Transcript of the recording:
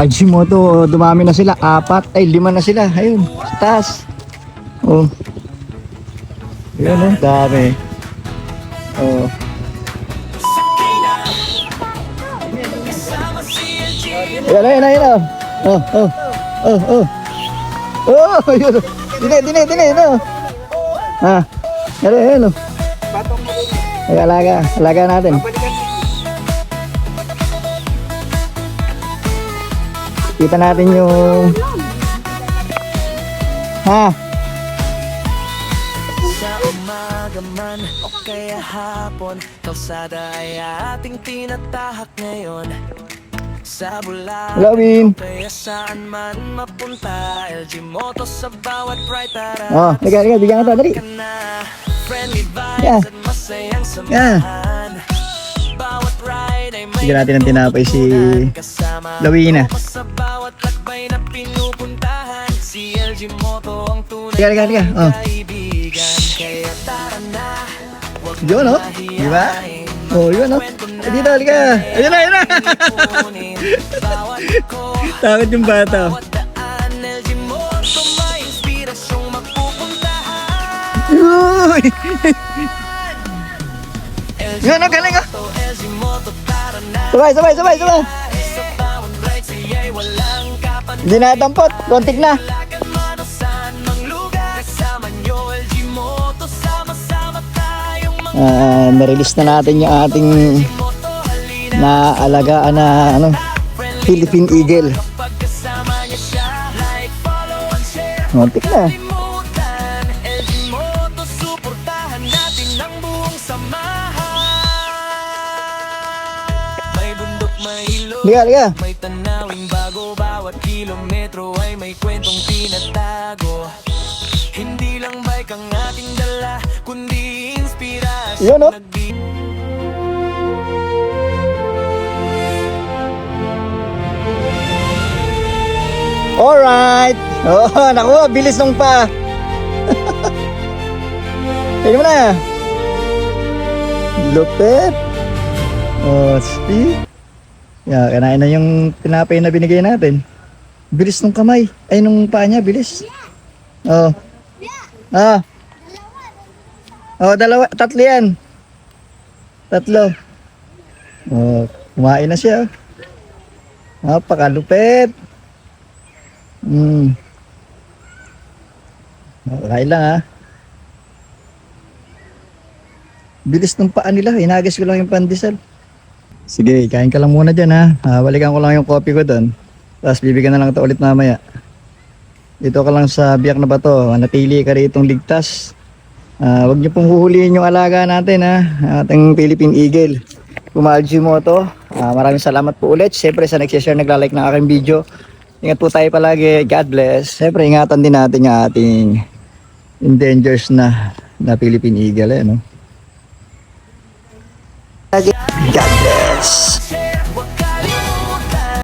Hajimoto, dumami na sila. 4, ay 5 na sila. Ayun, sa taas. Oh. Ayun, oh, dami. Oh. Ayun, ayun, ayun, oh. Oh, oh, oh, oh. Oh, ayun. Dine, no. Ah, ayun, ayun, oh. Ay, alaga natin. Kita natin yung sa umaga man o kaya hapon, kalsada ay ating tinatahak ngayon. Sa Lawin. Bulacan kaya saan man mapunta, LG Motos sa bawat ride tara. Oh, liga, bigyan kita, dali. Friendly vibes Yeah. at masayang samahan. Bawat ride ay may Bigyan natin ng tinapay si kasama. Lawina. Sa bawat lakbay na pinupuntahan, si LG Moto ang tunay Liga. Oh. kaibigan. Kaya tara na, wag Yun, oh. Di ba? Oh, yun, oh. Ay, dito, liga. Ayun na. Takot yung bata. Bawat daan, LG Moto may inspirasyong mapupuntahan. Uy! Yun, oh, galing, oh. LG Moto, tara na. Sabay. Sa bawat ride, siya'y walang kapan. Hindi na tampot. Kontik na. Lakan man o saan mang lugar, kasama nyo LG Moto, sama-sama tayong mga Na-release na natin yung ating moto. Halina, naalagaan na Philippine Eagle. pagkasama niya siya, like, follow and share. Kontik na. Limutan, LG Moto, suportahan natin ang buong samahan. May bundok, may ilog, Liga. may tanawing bago. Bawat kilometro ay may kwentong tinatago. Hindi lang bike ang ating dala, kundi inspirasyon. Yun, oh. Alright. Oh, naku, bilis nung pa. Tignan mo na. Lupit. Oh, see? Yeah, kanain na yung tinapay na binigay natin. Bilis nung kamay. Ay, nung paa niya, bilis. Oh. Ah. Oh, 3 yan. 3. Oh, kumain na siya. Napakalupit. Okay lang, ha. Bilis ng paa nila. Inagas ko lang yung pandesal. Sige, kain ka lang muna dyan, ha. Balikan ko lang yung coffee ko doon. Tapos bibigyan na lang ito ulit mamaya. Dito ka lang sa biyak na bato. Manatili ka ritong ligtas. Huwag niyo pong huhulihin yung alaga natin, ha. Ating Philippine Eagle. Hajimoto. Maraming salamat po ulit. Siyempre sa nagsishare, naglalike ng aking video. Ingat po tayo palagi. God bless. Siyempre, ingatan din natin yung ating endangered na Philippine Eagle. No? God bless.